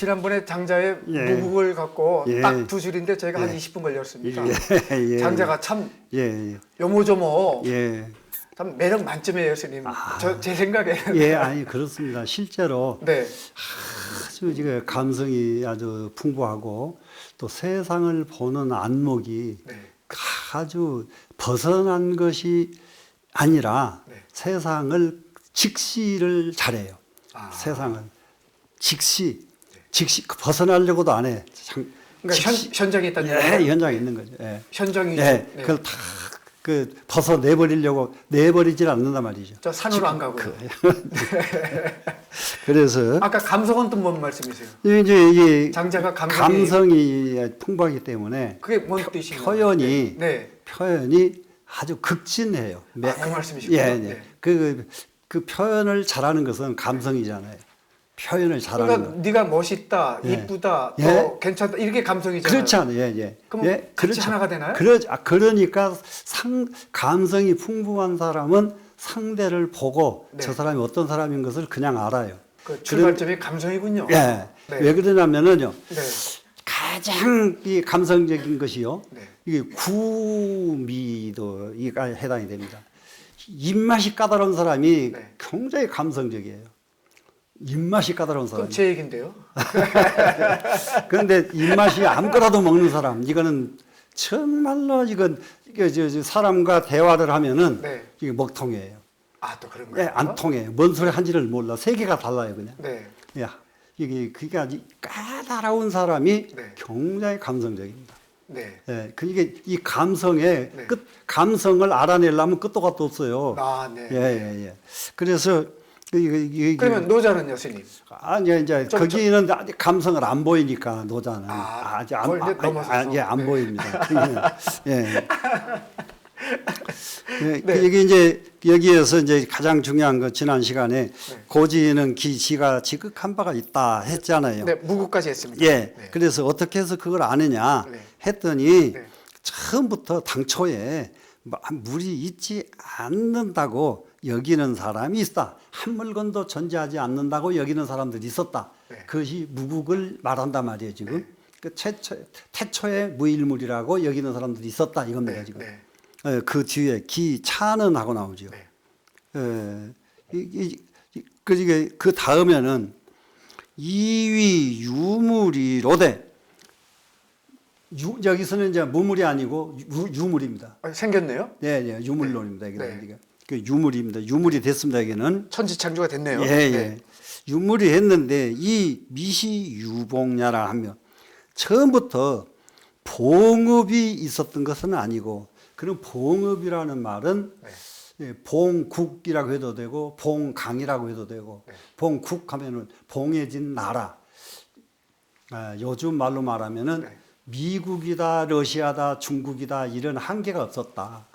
지난번에 장자의 예. 무국을 갖고 예. 딱 두 줄인데 저희가 한 예. 20분 걸렸습니다. 예. 장자가 참 예. 요모조모 예. 참 매력 만점이에요, 스님. 제 생각에는. 예, 아니 그렇습니다. 실제로 네. 아주 지금 감성이 아주 풍부하고 또 세상을 보는 안목이 네. 아주 벗어난 것이 아니라 네. 세상을 직시를 잘해요. 아. 세상을 직시 벗어나려고도 안 해. 그러니까 현장에 있다는 예, 얘기예요? 현장에 있는 거죠. 예. 현장이 예, 그걸 다 벗어 내버리려고 내버리질 않는단 말이죠. 저 산으로 안 가고요. 그래서 아까 감성은 또 뭔 말씀이세요? 이제 이게 장자가 감성이 풍부하기 때문에 그게 뭔 뜻인가요? 표현이 네. 표현이 아주 극진해요. 그 말씀이시군요. 예, 예. 네. 그 표현을 잘하는 것은 감성이잖아요. 표현을 잘하는 그러니까 거. 네가 멋있다, 예. 이쁘다, 예. 또 괜찮다 이렇게 감성이잖아요. 그렇지 않아요. 예, 예. 그럼 예, 같이 하나가 되나요? 그러니까 감성이 풍부한 사람은 상대를 보고 네. 저 사람이 어떤 사람인 것을 그냥 알아요. 그 출발점이 감성이군요. 예. 네. 왜 그러냐면은요. 네. 가장 이 감성적인 것이요. 네. 이게 구미도 이가 해당이 됩니다. 입맛이 까다로운 사람이 네. 굉장히 감성적이에요. 입맛이 까다로운 사람. 그럼 제 얘긴데요. 그런데 입맛이 아무거나도 먹는 사람, 이거는 정말로 이게 사람과 대화를 하면은 네. 이게 먹통이에요. 아, 또 그런 예, 거예요? 안 통해요. 뭔 소리 한지를 몰라. 세계가 달라요, 그냥. 네. 야, 그게 아주 까다로운 사람이 네. 굉장히 감성적입니다. 네. 예, 이게 이 감성의 네. 감성을 알아내려면 끝도 gat도 없어요. 아, 네. 예. 그래서 그러면 노자는요, 스님? 아니 이제 거기는 아직 감성을 안 보이니까 노자는 아직 안 보입니다. 예. 네. 이게 이제 여기에서 이제 가장 중요한 거 지난 시간에 네. 고지는 지가 지극한 바가 있다 했잖아요. 네, 무국까지 했습니다. 예. 네. 그래서 어떻게 해서 그걸 아느냐 네. 했더니 네. 처음부터 당초에 물이 있지 않는다고 여기는 사람이 있다. 한 물건도 존재하지 않는다고 여기는 사람들이 있었다. 네. 그것이 무국을 말한단 말이에요, 지금. 네. 그 태초에 무일물이라고 여기는 사람들이 있었다 이겁니다, 네. 지금. 네. 그 뒤에 기차는 하고 나오죠. 네. 그 다음에는 이위 유물이로되 여기서는 이제 무물이 아니고 유물입니다. 생겼네요? 예, 유물론입니다. 네. 이게 그 유물입니다. 유물이 됐습니다. 여기는 천지창조가 됐네요. 예. 네. 유물이 했는데 이 미시유봉야라 하면 처음부터 봉업이 있었던 것은 아니고 그런 봉업이라는 말은 네. 봉국이라고 해도 되고 봉강이라고 해도 되고 네. 봉국하면은 봉해진 나라. 요즘 말로 말하면은 네. 미국이다, 러시아다, 중국이다 이런 한계가 없었다.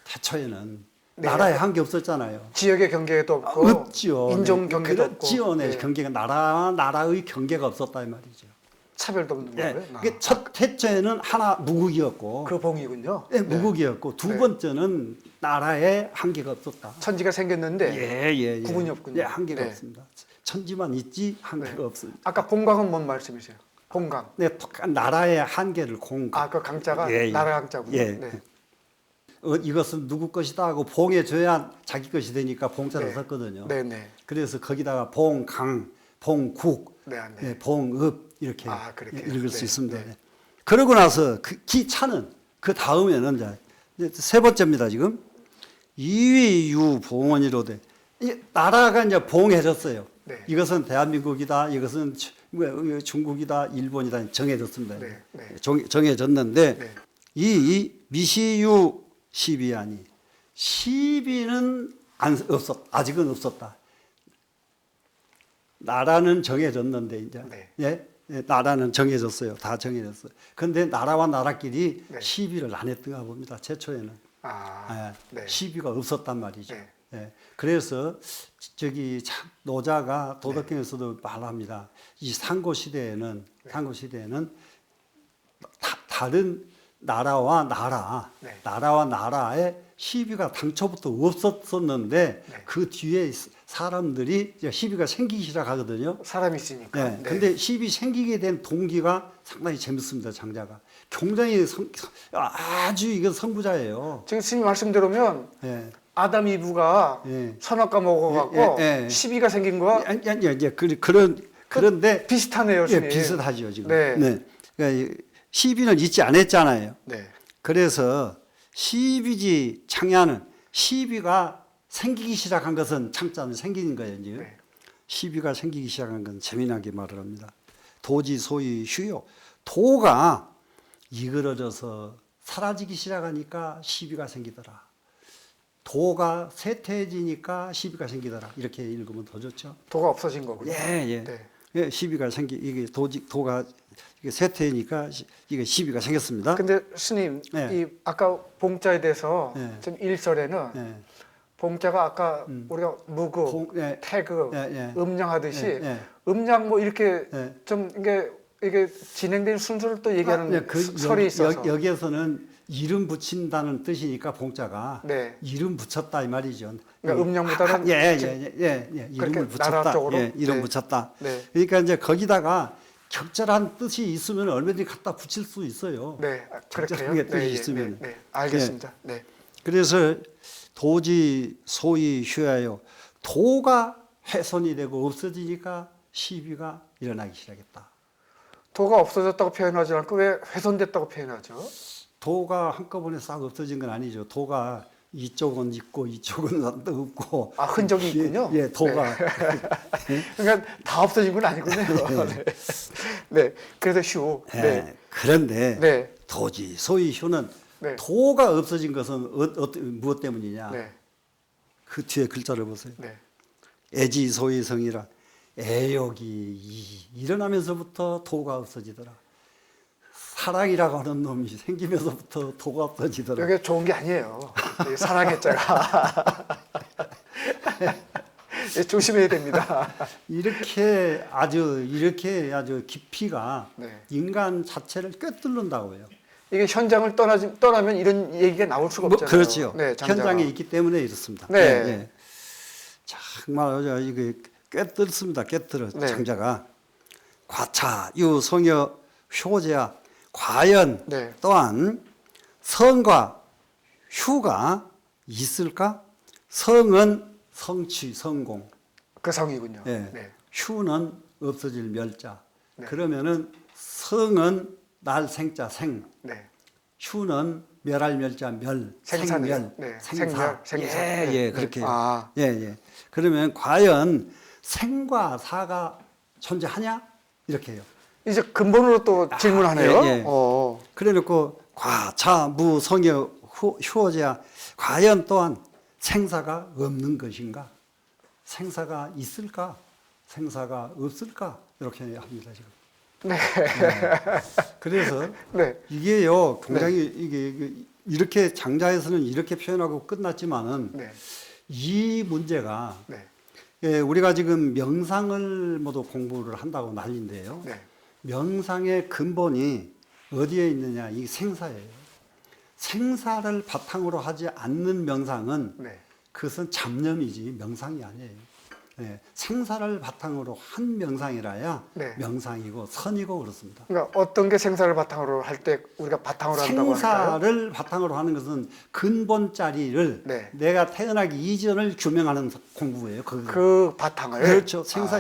태초에는 네. 나라에 한계 없었잖아요. 지역의 경계도 없고 없지요. 인종 경계도 없고 그렇지요. 네. 네. 경계가 나라의 경계가 없었다 이 말이죠. 차별도 없는 예. 거고요. 그게 첫 태초에는 하나 무국이었고, 그 봉이군요. 예, 무국이었고 두 네. 번째는 나라에 한계가 없었다. 천지가 생겼는데 예. 구분이 없군요. 예, 한계가 네. 없습니다. 천지만 있지 한계가 네. 없습니다. 아까 봉강은 뭔 말씀이세요? 봉강. 네, 나라의 한계를 공강. 아, 그 강자가 예. 나라 강자군요. 예. 네. 이것은 누구 것이다 하고 봉해줘야 자기 것이 되니까 봉자를 네. 썼거든요. 네. 그래서 거기다가 봉강, 봉국, 네. 예, 봉읍 이렇게 그렇게 읽을 수 네. 있습니다. 네. 그러고 나서 그 기차는 그 다음에는 이제 세 번째입니다. 지금 이위유 봉원이로되 나라가 이제 봉해졌어요. 네. 이것은 대한민국이다. 이것은 중국이다. 일본이다. 정해졌습니다. 네. 정해졌는데 네. 이 미시유 시비아니 시비는 아직은 없었다. 나라는 정해졌는데 이제 네. 나라는 정해졌어요. 다 정해졌어요. 그런데 나라와 나라끼리 네. 시비를 안 했던가 봅니다. 최초에는 네. 시비가 없었단 말이죠. 네. 그래서 노자가 도덕경에서도 말합니다. 이 상고 시대에는 다른 나라와 네. 나라의 시비가 당초부터 없었었는데 네. 그 뒤에 사람들이 이제 시비가 생기기 시작하거든요. 사람이 있으니까. 네. 근데 시비 생기게 된 동기가 상당히 재밌습니다. 장자가 굉장히 아주 이건 선구자예요. 지금 스님 말씀 들으면 예. 아담 이브가 예. 선악과 먹어갖고 시비가 생긴 거와 이제 그런데 비슷하네요, 예, 스님. 비슷하죠 지금. 네. 그러니까 시비는 있지 않았잖아요. 네. 그래서 시비지 창야는 시비가 생기기 시작한 것은 창자는 생기는 거예요. 이제. 네. 시비가 생기기 시작한 건 재미나게 말을 합니다. 도지 소위 휴요. 도가 이그러져서 사라지기 시작하니까 시비가 생기더라. 도가 쇠퇴해지니까 시비가 생기더라. 이렇게 읽으면 더 좋죠. 도가 없어진 거군요. 예. 네. 예, 시비가 이게 도가 이게 쇠퇴니까 이게 시비가 생겼습니다. 근데 스님, 네. 이 아까 봉자에 대해서 네. 지금 1절에는 예. 봉자가 아까 우리가 무급, 예. 태급, 예. 음량하듯이 예. 음량 뭐 이렇게 예. 좀 이게 진행된 순서를 또 얘기하는 설이 있어서. 여기에서는 이름 붙인다는 뜻이니까 봉자가 네. 이름 붙였다 이 말이죠. 그러니까 음량보다는 이름을 그렇게 붙였다. 나라 쪽으로? 예, 이름 네. 붙였다. 네. 그러니까 이제 거기다가 적절한 뜻이 있으면 얼마든지 갖다 붙일 수 있어요. 네, 그렇게요. 적절하게 뜻이 있으면. 네, 알겠습니다. 네. 그래서 도지 소위 휴야요. 도가 훼손이 되고 없어지니까 시비가 일어나기 시작했다. 도가 없어졌다고 표현하지 않고 왜 훼손됐다고 표현하죠? 도가 한꺼번에 싹 없어진 건 아니죠. 도가 이쪽은 있고 이쪽은 없고. 아, 흔적이 있군요. 예, 도가. 그러니까 다 없어진 건 아니군요. 네. 네. 그래서 휴. 예, 네. 그런데 네. 도지 소위 휴는 네. 도가 없어진 것은 무엇 때문이냐? 네. 그 뒤에 글자를 보세요. 네. 애지 소위 성이라 애욕이 일어나면서부터 도가 없어지더라. 사랑이라고 하는 놈이 생기면서부터 도가 없어지더라. 이게 좋은 게 아니에요. 이 사랑의 자가. 예, 조심해야 됩니다. 이렇게 아주 깊이가 네. 인간 자체를 꿰뚫는다고 해요. 이게 현장을 떠나면 이런 얘기가 나올 수가 없잖아요. 그렇지요. 네, 장자가. 현장에 있기 때문에 이렇습니다. 네. 정말 이게 꿰뚫습니다. 꿰뚫어 네. 장자가 과차 유성여 효제야 과연 네. 또한 성과 휴가 있을까? 성은 성취 성공. 그 성이군요. 예. 네. 휴는 없어질 멸자. 네. 그러면은 성은 날 생자 생. 네. 휴는 멸할 멸자 멸. 생사네요. 생멸. 네. 생사. 생사. 예, 네. 예, 그렇게. 아. 예. 그러면 과연 생과 사가 존재하냐? 이렇게 해요. 이제 근본으로 또 질문하네요. 예. 그래 놓고 과차 무성여 휴어제야 과연 또한 생사가 없는 것인가? 생사가 있을까? 생사가 없을까? 이렇게 합니다, 지금. 네. 그래서 네. 이게요, 굉장히 이게 이렇게 장자에서는 이렇게 표현하고 끝났지만은 네. 이 문제가 네. 예, 우리가 지금 명상을 모두 공부를 한다고 난리인데요. 네. 명상의 근본이 어디에 있느냐? 이 생사예요. 생사를 바탕으로 하지 않는 명상은 네. 그것은 잡념이지 명상이 아니에요. 네, 생사를 바탕으로 한 명상이라야 네. 명상이고 선이고 그렇습니다. 그러니까 어떤 게 생사를 바탕으로 할 때 우리가 바탕으로 한다고 할까요? 생사를 바탕으로 하는 것은 근본 자리를 네. 내가 태어나기 이전을 규명하는 공부예요. 그 바탕을. 그렇죠. 생사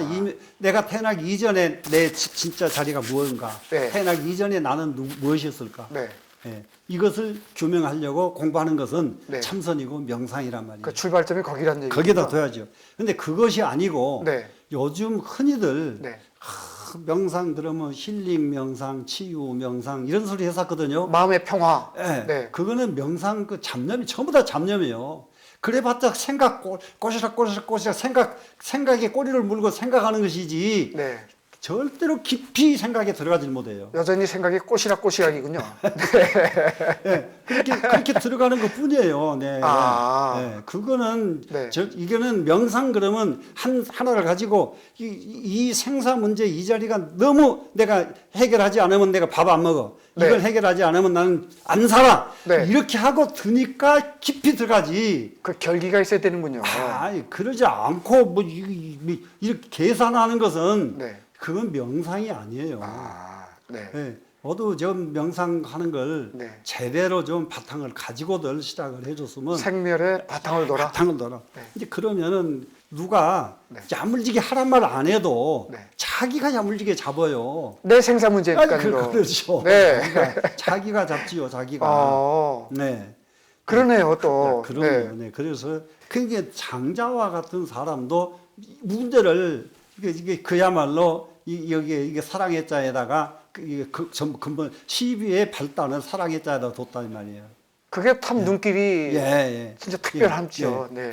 내가 태어나기 이전에 내 진짜 자리가 무엇인가? 네. 태어나기 이전에 나는 무엇이었을까? 네. 예, 이것을 규명하려고 공부하는 것은 네. 참선이고 명상이란 말이에요. 그 출발점이 거기란 얘기죠. 거기다 둬야죠. 근데 그것이 아니고 네. 요즘 흔히들 네. 명상 들으면 힐링 명상, 치유 명상 이런 소리 했었거든요. 마음의 평화. 예, 네. 그거는 명상 그 잡념이 전부 다 잡념이에요. 그래봤자 생각 꼬시락 생각에 꼬리를 물고 생각하는 것이지. 네. 절대로 깊이 생각에 들어가질 못해요. 여전히 생각이 꼬시락꼬시락이군요. 네, 그렇게 들어가는 것 뿐이에요. 네. 아. 네, 그거는 네. 이거는 명상 그러면 하나를 가지고 이 생사 문제 이 자리가 너무 내가 해결하지 않으면 내가 밥 안 먹어. 이걸 네. 해결하지 않으면 나는 안 살아. 네. 이렇게 하고 드니까 깊이 들어가지. 그 결기가 있어야 되는군요. 그러지 않고 이렇게 계산하는 것은 네. 그건 명상이 아니에요. 네. 네, 모두 좀 명상하는 걸 네. 제대로 좀 바탕을 가지고들 시작을 해줬으면 생멸의 바탕을 돌아. 바탕을 돌아. 네. 이제 그러면은 누가 네. 야물지게 하란 말 안 해도 네. 자기가 야물지게 잡아요. 내 생사 문제니까요. 그렇죠. 네. 자기가 잡지요, 자기가. 네. 그러네요, 또. 그러네요. 네. 그래서 그게 장자와 같은 사람도 문제를 이게 그야말로 이게 사랑의 자에다가 전부 근본 시비의 발단을 사랑의 자에다 뒀단 말이에요. 그게 참 눈길이 예. 진짜 특별함죠. 네.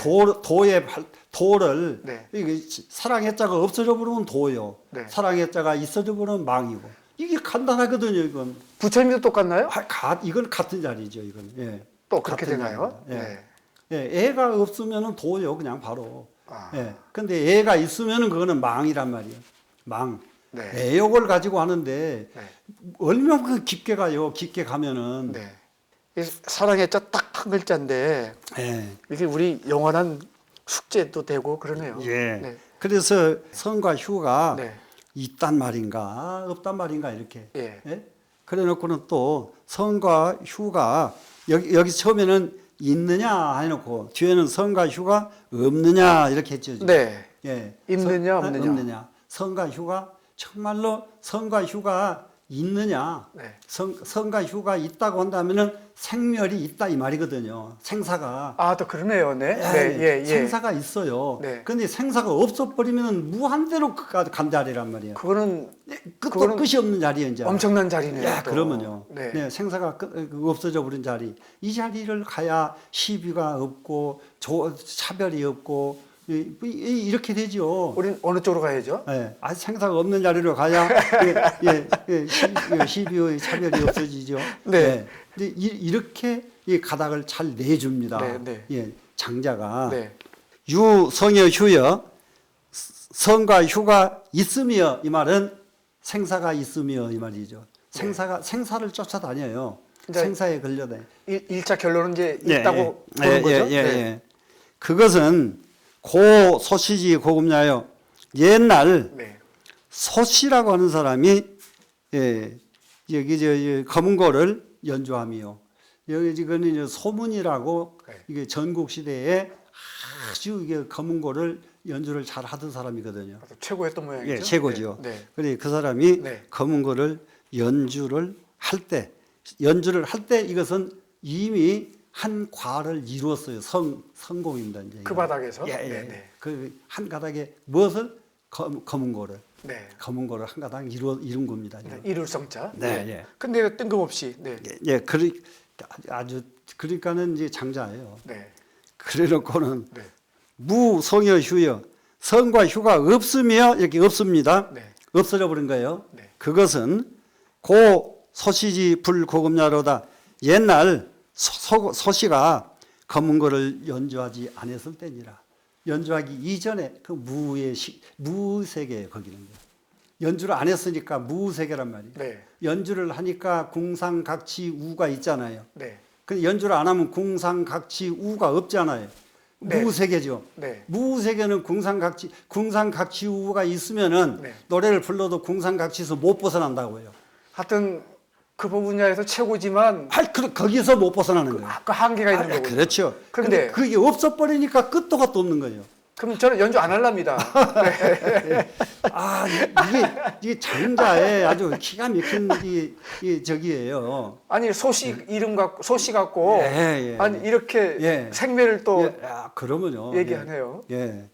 도를 네. 이게 사랑의 자가 없어져 버리면 도요. 네. 사랑의 자가 있어져 버리면 망이고. 이게 간단하거든요, 이건. 부처님도 똑같나요? 이건 같은 자리죠, 이건. 예. 또 그렇게 같은 되나요? 자리입니다. 예. 예, 애가 없으면은 도요, 그냥 바로. 아. 예. 근데 애가 있으면은 그거는 망이란 말이에요. 망. 네. 애욕을 가지고 하는데 네. 얼마나 깊게 가요. 깊게 가면은. 네. 이 사랑의 자 딱 한 글자인데 예. 이게 우리 영원한 숙제도 되고 그러네요. 예. 네. 그래서 성과 휴가 네. 있단 말인가 없단 말인가 이렇게. 예. 예? 그래 놓고는 또 성과 휴가 여기 처음에는 있느냐 해놓고 뒤에는 성과 휴가 없느냐 이렇게 했죠. 지금. 네. 예. 있느냐, 없느냐. 성과 휴가 정말로 성과 휴가 있느냐. 네. 성과 휴가 있다고 한다면은 생멸이 있다 이 말이거든요. 생사가. 아, 또 그러네요. 네. 예, 네. 예. 생사가 있어요. 네. 근데 생사가 없어버리면 무한대로 간 자리란 말이에요. 그거는 끝도 끝이 없는 자리예요, 이제. 엄청난 자리네요. 야, 또. 그러면요. 네. 네, 생사가 없어져 버린 자리. 이 자리를 가야 시비가 없고 차별이 없고 이렇게 되죠. 우린 어느 쪽으로 가야죠? 예, 아직 생사가 없는 자리로 가야 시비의 차별이 없어지죠. 네. 예, 근데 이렇게 이 가닥을 잘 내줍니다. 네, 네. 예, 장자가 네. 유성여 휴여 성과 휴가 있으며 이 말은 생사가 있으며 이 말이죠. 생사를 쫓아다녀요. 이제 생사에 걸려다. 1차 결론은 이제 있다고 보는 거죠? 네. 그것은 고 소시지 고금야요. 옛날 네. 소시라고 하는 사람이 여기 검은고를 연주함이요. 여기 지금 소문이라고 네. 이게 전국 시대에 아주 이게 검은고를 연주를 잘 하던 사람이거든요. 최고였던 모양이죠? 예, 최고죠. 네. 네. 그래 그 사람이 네. 검은고를 연주를 할 때 이것은 이미 한 과를 이루었어요. 성공입니다. 이제 그 바닥에서? 예. 네, 네. 그 한 가닥에 무엇을 검은고를 네. 검은고를 한 가닥 이룬 겁니다. 네. 이룰성자. 네, 예. 근데 뜬금없이. 네. 예, 아주 그러니까는 이제 장자예요. 네. 그래놓고는 네. 무성여 휴여 성과 휴가 없으며 이렇게 없습니다. 네. 없어져 버린 거예요. 네. 그것은 고 소시지 불고금야로다. 옛날 소시가 검은고를 연주하지 않았을 때니라. 연주하기 이전에 그 무세계예요. 거기는 연주를 안 했으니까 무세계란 말이에요. 네. 연주를 하니까 궁상각치우가 있잖아요. 네. 근데 연주를 안 하면 궁상각치우가 없잖아요. 네. 무세계죠. 네. 무세계는 궁상각치우가 있으면은 네. 노래를 불러도 궁상각치에서 못 벗어난다고요. 하여튼 그 분야에서 최고지만 거기서 못 벗어나는 거예요. 그 한계가 있는 거고. 그렇죠. 그런데 근데 그게 없어버리니까 끝도 gat도 없는 거예요. 그럼 저는 연주 안 할랍니다. 이게 장자의 아주 기가 막힌 저기예요. 아니 소시 이름 갖고 소시 갖고 예. 아니 이렇게 생매를 또 그러면요. 얘기하네요. 예.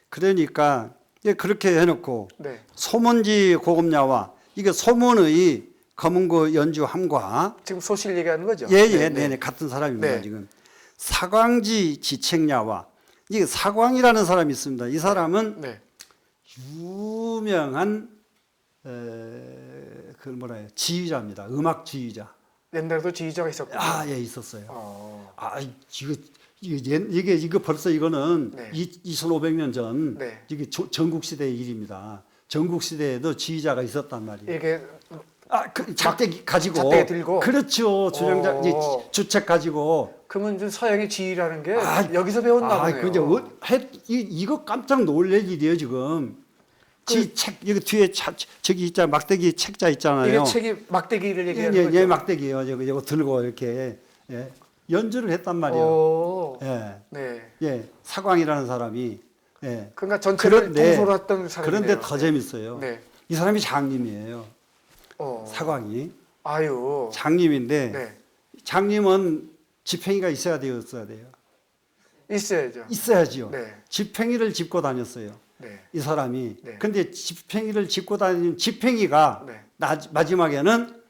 그러니까 그렇게 해놓고 네. 소문지 고금야와 이게 소문의 검은고 연주함과 지금 소시를 얘기하는 거죠? 네, 같은 사람입니다. 네. 지금 사광지 지책야와 이게 사광이라는 사람이 있습니다. 이 사람은 네. 유명한 그 뭐라 해요? 지휘자입니다. 음악 지휘자. 옛날에도 지휘자가 있었군요. 아, 예, 있었어요. 아, 이거 벌써 이거는 네. 2,500년 전 네. 이게 전국 시대의 일입니다. 전국 시대에도 지휘자가 있었단 말이에요. 이게 작대기 가지고. 작대기 들고. 그렇죠. 주령자 이제 오. 주책 가지고. 그러면 좀 서양의 지휘라는 게 여기서 배웠나 보네요. 그 이제 이거 깜짝 놀랄 일이에요 지금. 책 여기 뒤에 저기 있잖아 막대기 책자 있잖아요. 이게 책이 막대기를 얘기하는 예, 거죠. 예, 막대기요. 이거 들고 이렇게 연주를 했단 말이에요. 오. 예, 네. 예, 사광이라는 사람이. 예. 그러니까 전체를 그런데- 통솔했던 사람이네요. 그런데 더 재밌어요. 네. 이 사람이 장님이에요. 어. 사광이 아유. 장님인데 네. 장님은 지팽이가 있어야 돼요, 없어야 돼요? 있어야죠. 있어야지요. 네. 지팽이를 짚고 다녔어요. 네. 이 사람이. 네. 근데 지팽이를 짚고 다니는 지팽이가 네. 마지막에는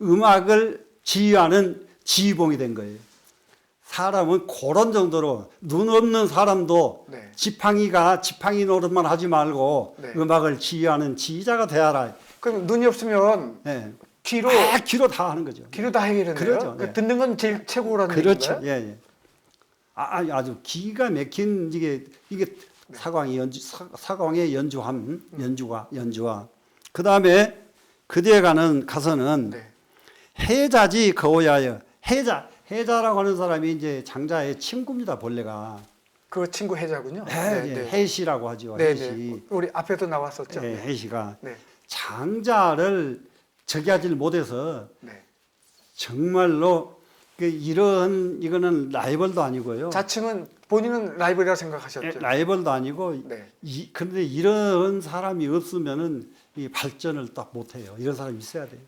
음악을 지휘하는 지휘봉이 된 거예요. 사람은 그런 정도로 눈 없는 사람도 네. 지팡이 노릇만 하지 말고 네. 음악을 지휘하는 지휘자가 되어라. 그럼 눈이 없으면 예. 귀로 귀로 다 하는 거죠. 다 해결했네요. 그러죠. 그 네. 듣는 건 제일 최고라는 그렇죠. 얘기인가요? 예, 예. 아주 기가 막힌 이게 사광이 사광의 연주와 그 다음에 그대에 가서는 네. 해자지 거호야여. 해자라고 하는 사람이 이제 장자의 친구입니다. 본래가 그 친구 해자군요. 해시라고 하죠. 네, 해시. 네. 우리 앞에도 나왔었죠. 네, 해시가 네. 장자를 저기하지를 못해서 네. 정말로 이거는 라이벌도 아니고요. 자칭은 본인은 라이벌이라 생각하셨죠. 라이벌도 아니고 네. 그런데 이런 사람이 없으면은 이 발전을 딱 못해요. 이런 사람이 있어야 돼요.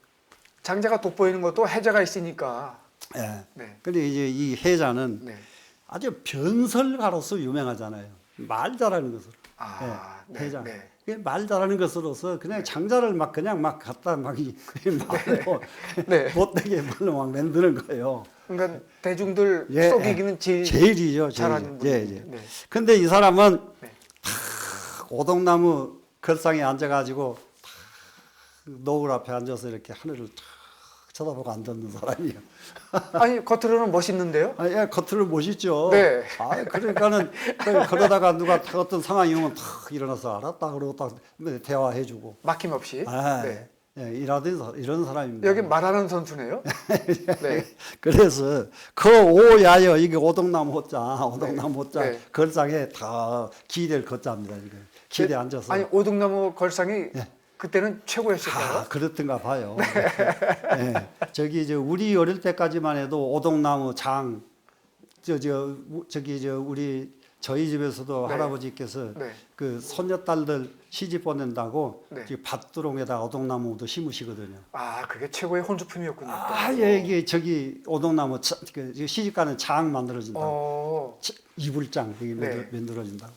장자가 돋보이는 것도 해자가 있으니까. 예. 네. 근데 이제 이 해자는 네. 아주 변설가로서 유명하잖아요. 말 잘하는 것으로. 네. 해자. 네. 말 잘하는 것으로서 그냥 장자를 막 갖다 말로 네. 못되게 말로 막 만드는 거예요. 그러니까 대중들 예, 속이기는 제일이죠. 잘하는 예, 분이죠. 예. 네. 근데 이 사람은 네. 오동나무 걸상에 앉아가지고 노을 앞에 앉아서 이렇게 하늘을 탁 쳐다보고 앉았는 사람이에요. 아니 겉으로는 멋있는데요. 예, 겉으로 멋있죠. 네. 그러니까는 그러다가 누가 어떤 상황이 오면 탁 일어나서 알았다 그러고 딱 대화해주고. 막힘없이. 네. 이런 사람입니다. 여기 말하는 선수네요. 네. 그래서 그 오야여 이게 오동나무 호자 네. 걸상에 다 기대를 걷자입니다. 이거 기대 앉아서. 아니 오동나무 걸상이 네. 그때는 최고였을까요? 그렇던가 봐요. 네. 저기 우리 어릴 때까지만 해도 오동나무 저희 집에서도 네. 할아버지께서 네. 그 손녀딸들 시집 보낸다고 네. 밭두렁에다 오동나무도 심으시거든요. 그게 최고의 혼수품이었군요. 이게 저기 오동나무 시집가는 장 만들어진다고. 이불장 이게 네. 만들어진다고.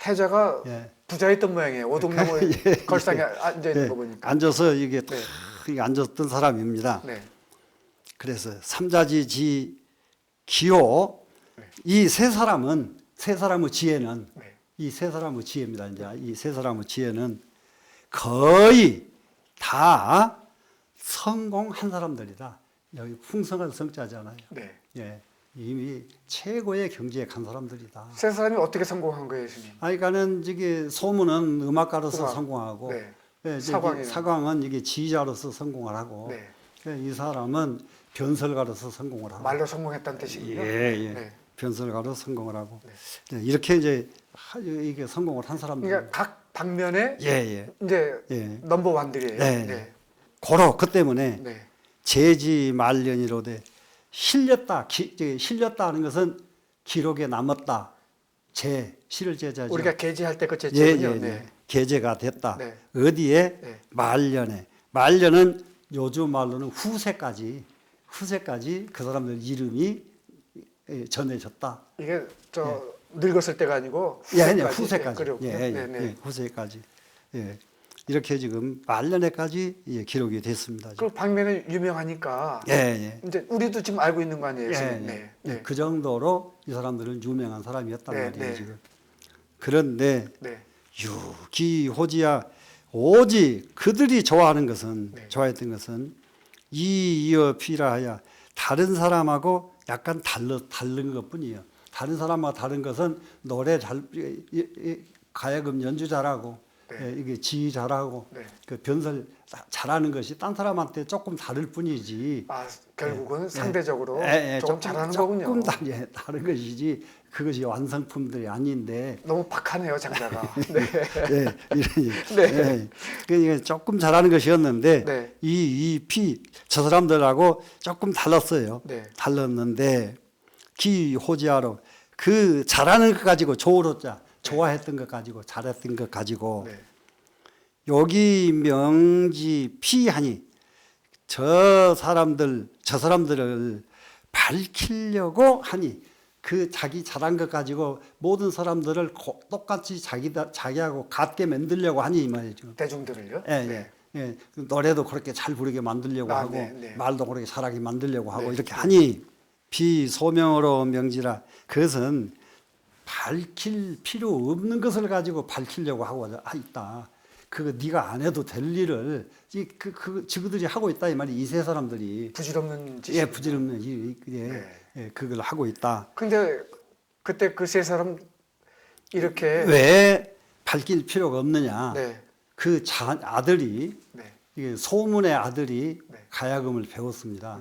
해자가 예. 부자였던 모양이에요. 오동나무 걸상에 앉아 있는 네. 거 보니까. 앉아서 이게 네. 이게 앉았던 사람입니다. 네. 그래서 삼자지지 기호 이 세 사람의 지혜는 네. 이 세 사람의 지혜입니다. 이제 이 세 사람의 지혜는 거의 다 성공한 사람들이다. 여기 풍성한 성자잖아요. 네. 예, 이미 최고의 경지에 간 사람들이다. 세 사람이 어떻게 성공한 거예요, 스님? 그러니까는 저기 소문은 음악가로서 음악. 성공하고 네. 예, 사광이는. 사광은 이게 지휘자로서 성공을 하고 네. 이 사람은 변설가로서 성공을 하고 말로 성공했다는 뜻이군요. 예. 네. 변설가로 성공을 하고 이렇게 이제 이게 성공을 한 사람들. 그러니까 각 방면에 예. 이제 넘버 원들이에요. 네. 고로 그 때문에 네. 재지 말년이로되 실렸다. 실렸다 하는 것은 기록에 남았다. 실을 제자죠. 우리가 게재할 때 그 제자군요. 네. 게재가 됐다. 네. 어디에? 네. 말년에. 말년은 요즘 말로는 후세까지 그 사람들 이름이 전해졌다. 이게 늙었을 때가 아니고 후세까지. 후세까지. 네. 후세까지. 예. 이렇게 지금 말년에까지 기록이 됐습니다. 그 방면은 유명하니까. 예. 이제 우리도 지금 알고 있는 거 아니에요, 스님? 네. 그 정도로 이 사람들은 유명한 사람이었단 네, 말이에요, 네. 지금. 그런데 네. 유기호지야 오직 그들이 좋아하는 것은 네. 좋아했던 것은 이어 피라 하여 다른 사람하고 약간 다른 것뿐이에요. 다른 사람하고 다른 것은 노래 가야금 연주 잘하고 네. 이게 지 잘하고 네. 그 변설 잘하는 것이 딴 사람한테 조금 다를 뿐이지. 아, 결국은 예. 상대적으로 예, 조금 잘하는 조금 거군요. 다른 것이지 그것이 완성품들이 아닌데. 너무 박하네요, 장자가. 네. 예, 네. 예, 그러니까 조금 잘하는 것이었는데 네. 저 사람들하고 조금 달랐어요. 네. 달랐는데 기호지하로 그 잘하는 것 가지고 조로자 좋아했던 것 가지고 잘했던 것 가지고 네. 여기 명지 피하니 저 사람들을 밝히려고 하니 그 자기 잘한 것 가지고 모든 사람들을 똑같이 자기하고 같게 만들려고 하니 이 말이죠. 대중들을요? 예, 네. 예, 예. 노래도 그렇게 잘 부르게 만들려고 아, 하고 네, 네. 말도 그렇게 잘하게 만들려고 하고 네, 이렇게 네. 하니 비소명으로 명지라 그것은 밝힐 필요 없는 것을 가지고 밝히려고 하고 있다. 그거 네가 안 해도 될 일을 저들이 하고 있다 이 말이 이 세 사람들이 부질없는 짓이. 예 부질없는 네. 예, 그걸 하고 있다. 근데 그때 그 세 사람 이렇게 왜 밝힐 필요가 없느냐? 네. 그 아들이 네. 이게 소문의 아들이 네. 가야금을 배웠습니다.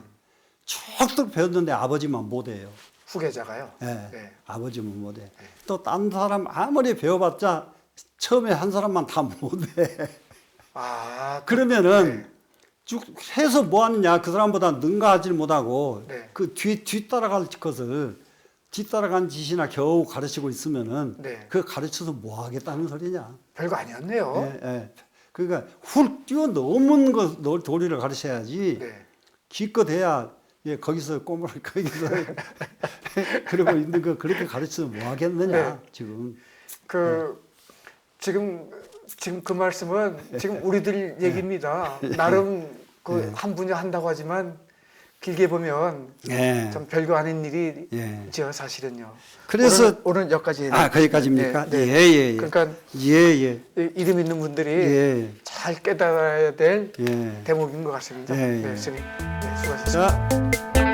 쭉쭉 배웠는데 아버지만 못해요. 후계자가요. 예, 네. 아버지만 못해. 또 딴 사람 아무리 배워봤자 처음에 한 사람만 다 못해. 아, 그러면은 네. 쭉 해서 뭐 하느냐? 그 사람보다 능가하지 못하고 네. 그 뒤따라갈 것을 뒤따라간 짓이나 겨우 가르치고 있으면은 네. 그 가르쳐서 뭐 하겠다는 소리냐? 별거 아니었네요. 예, 예. 그러니까 훌 뛰어넘은 도리를 가르쳐야지. 네. 기껏 해야 거기서 꼬물을 거기서 그러고 있는 거 그렇게 가르쳐서 뭐 하겠느냐 네. 지금. 지금 그 말씀은 지금 우리들 얘기입니다. 나름 그 한 분야 한다고 하지만 길게 보면 예. 좀 별거 아닌 일이 예. 죠 사실은요. 그래서 오늘 여기까지. 거기까지입니까? 네, 네. 예. 그러니까 예. 이름 있는 분들이 예. 잘 깨달아야 될 예. 대목인 것 같습니다. 예, 네, 예. 선생님. 네, 수고하셨습니다. 자.